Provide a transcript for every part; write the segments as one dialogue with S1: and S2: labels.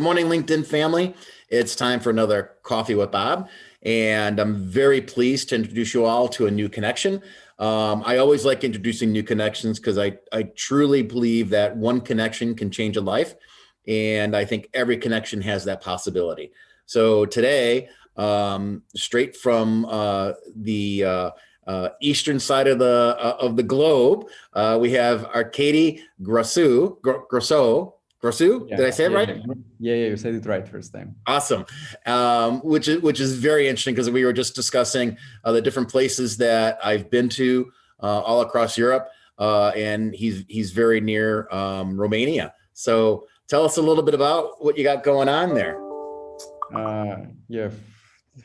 S1: morning, LinkedIn family. It's time for another Coffee with Bob, and I'm very pleased to introduce you all to a new connection. I always like introducing new connections because I truly believe that one connection can change a life, and I think every connection has that possibility. So today, straight from the eastern side of the globe, we have Arcadie Grosu.
S2: Yeah,
S1: Did I say it right?
S2: yeah, you said it right first time.
S1: Awesome. Which is very interesting because we were just discussing the different places that I've been to all across Europe, and he's very near Romania. So tell us a little bit about what you got going on there.
S2: Yeah,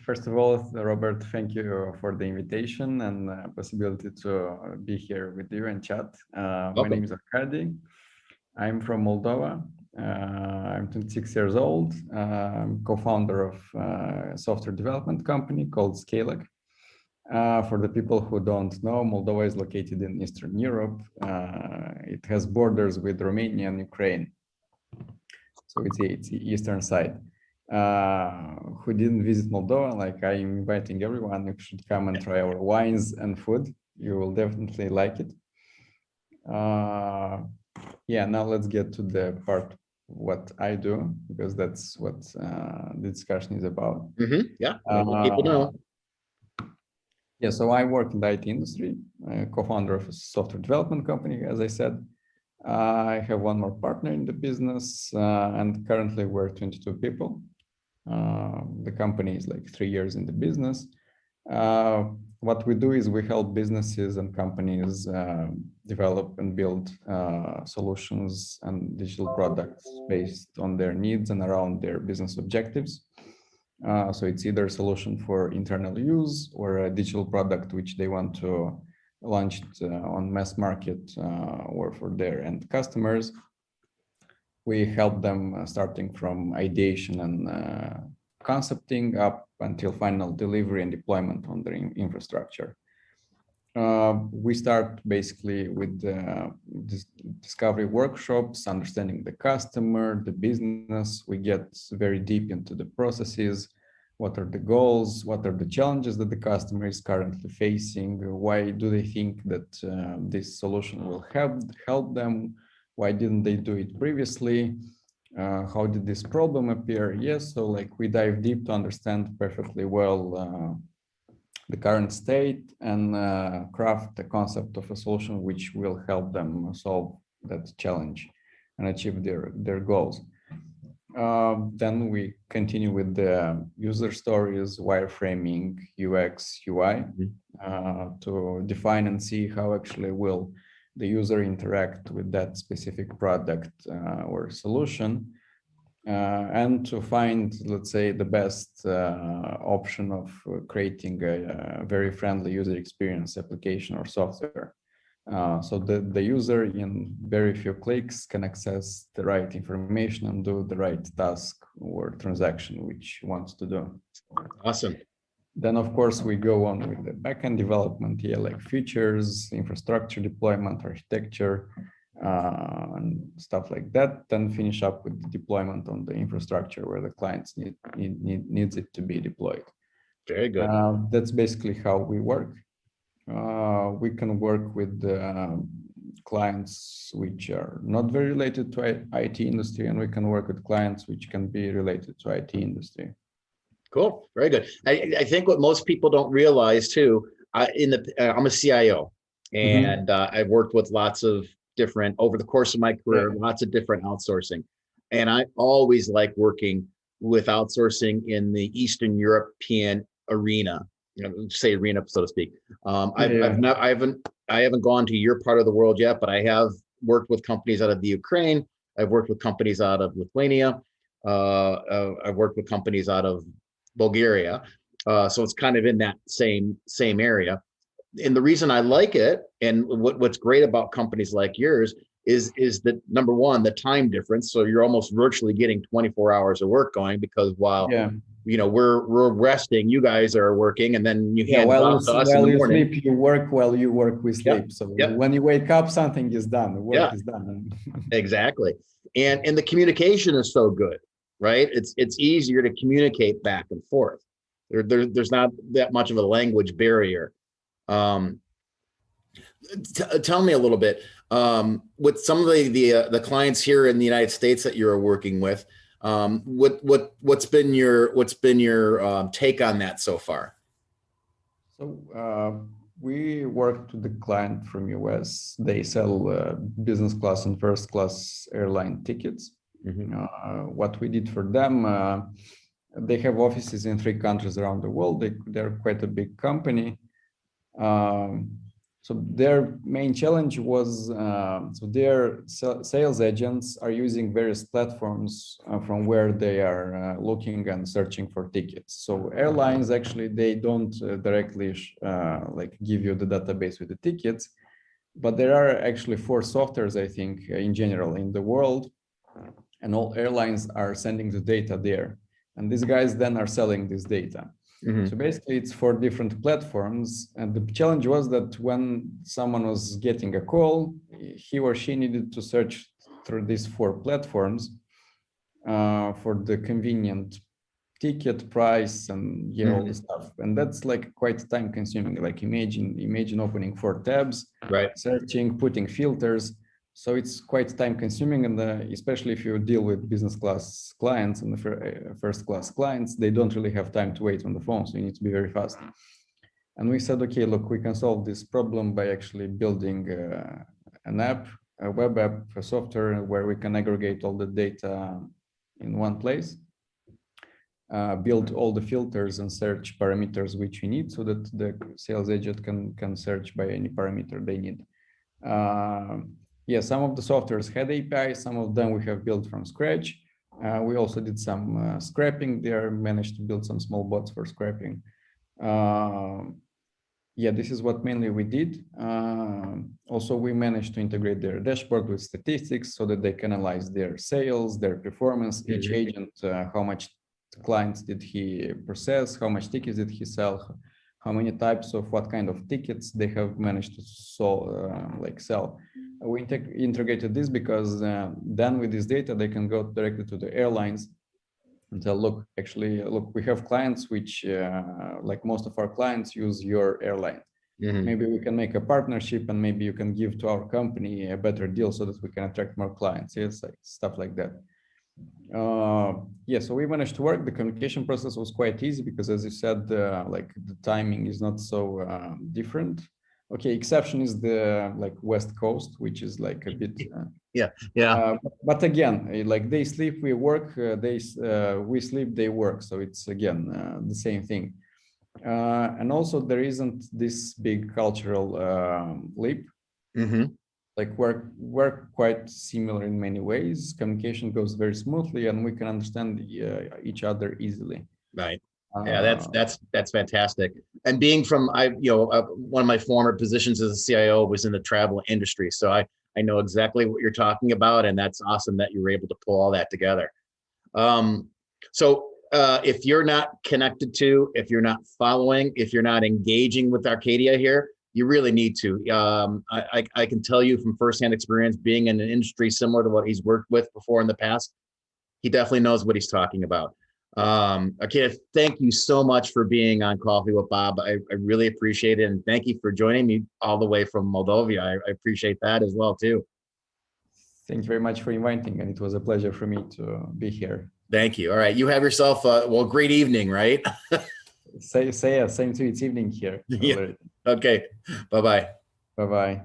S2: first of all, Robert, thank you for the invitation and possibility to be here with you and chat. My name is Arcadie. I'm from Moldova. I'm 26 years old. I'm co-founder of a software development company called Scalec. For the people who don't know, Moldova is located in Eastern Europe. It has borders with Romania and Ukraine. So it's the eastern side. Who didn't visit Moldova, like I'm inviting everyone, you should come and try our wines and food. You will definitely like it. Yeah, now let's get to the part what I do, because that's what the discussion is about.
S1: Yeah, people know.
S2: Yeah, so I work in the IT industry, co-founder of a software development company, as I said. I have one more partner in the business, and currently we're 22 people. The company is like 3 years in the business. What we do is we help businesses and companies develop and build solutions and digital products based on their needs and around their business objectives. So it's either a solution for internal use or a digital product which they want to launch on mass market or for their end customers. We help them starting from ideation and concepting up until final delivery and deployment on their infrastructure. We start basically with discovery workshops, understanding the customer, the business. We get very deep into the processes. What are the goals? What are the challenges that the customer is currently facing? Why do they think that this solution will help them? Why didn't they do it previously? How did this problem appear? Yes, so like we dive deep to understand perfectly well the current state and craft the concept of a solution which will help them solve that challenge and achieve their goals. Then we continue with the user stories, wireframing, UX, UI, to define and see how actually will the user interact with that specific product or solution, and to find, let's say, the best option of creating a very friendly user experience application or software. So the user in very few clicks can access the right information and do the right task or transaction which he wants to do.
S1: Awesome.
S2: Then, of course, we go on with the backend development, like features, infrastructure deployment, architecture, and stuff like that. Then finish up with the deployment on the infrastructure where the clients needs it to be deployed.
S1: Very good.
S2: That's basically how we work. We can work with clients which are not very related to IT industry, and we can work with clients which can be related to IT industry.
S1: Cool. Very good. I think what most people don't realize too, I'm a CIO, and I've worked with lots of different, over the course of my career, lots of different outsourcing. And I always like working with outsourcing in the Eastern European arena, say arena, so to speak. I haven't gone to your part of the world yet, but I have worked with companies out of the Ukraine. I've worked with companies out of Lithuania. I've worked with companies out of Bulgaria. So it's kind of in that same area. And the reason I like it, and what's great about companies like yours is that, number one, the time difference. So you're almost virtually getting 24 hours of work going, because while we're resting, you guys are working, and then you hand it off to us in the morning.
S2: Sleep, you work while you work, we sleep. So when you wake up, something is done. The work is done.
S1: Exactly. And the communication is so good. right? It's easier to communicate back and forth. There's not that much of a language barrier. Um, Tell me a little bit, with some of the clients here in the United States that you're working with. What's been your take on that so far?
S2: So we worked with the client from US. They sell business class and first class airline tickets. What we did for them, they have offices in 3 countries around the world. They're quite a big company. So their main challenge was, so their sales agents are using various platforms from where they are looking and searching for tickets. So airlines, actually, they don't directly like give you the database with the tickets, but there are actually 4 softwares, I think, in general in the world, and all airlines are sending the data there. And these guys then are selling this data. So basically it's 4 different platforms. And the challenge was that when someone was getting a call, he or she needed to search through these 4 platforms for the convenient ticket price and all the stuff. And that's like quite time consuming. Like imagine opening 4 tabs,
S1: right,
S2: searching, putting filters. So it's quite time consuming, and especially if you deal with business class clients and the first class clients, they don't really have time to wait on the phone. So you need to be very fast. And we said, okay, look, we can solve this problem by actually building an app, a web app, a software where we can aggregate all the data in one place, build all the filters and search parameters which we need so that the sales agent can search by any parameter they need. Yeah, some of the softwares had APIs, some of them we have built from scratch. We also did some scraping there, managed to build some small bots for scraping. Yeah, this is what mainly we did. Also, we managed to integrate their dashboard with statistics so that they can analyze their sales, their performance, each agent, how much clients did he process, how much tickets did he sell, how many types of what kind of tickets they have managed to sell. We integrated this because then with this data, they can go directly to the airlines and tell, look, we have clients which, like most of our clients, use your airline. Maybe we can make a partnership and maybe you can give to our company a better deal so that we can attract more clients. Yes, like stuff like that. Yeah, so we managed to work. The communication process was quite easy because, as you said, like the timing is not so different. Okay, exception is the like West Coast, which is like a bit. But again, like they sleep, we work. We sleep, they work. So it's again the same thing. And also there isn't this big cultural leap. Like we're quite similar in many ways. Communication goes very smoothly, and we can understand each other easily.
S1: Right. Yeah, that's fantastic. And being from one of my former positions as a CIO was in the travel industry, so I know exactly what you're talking about, and that's awesome that you were able to pull all that together. So if you're not connected to, if you're not following, if you're not engaging with Arcadia here, you really need to. I can tell you from firsthand experience, being in an industry similar to what he's worked with before in the past, he definitely knows what he's talking about. Arcadia, thank you so much for being on Coffee with Bob. I really appreciate it. And thank you for joining me all the way from Moldova. I appreciate that as well, too.
S2: Thank you very much for inviting, and it was a pleasure for me to be here.
S1: Thank you. All right. You have yourself a great evening, right?
S2: Same to you. It's evening here.
S1: Yeah. Okay. Bye-bye.
S2: Bye-bye.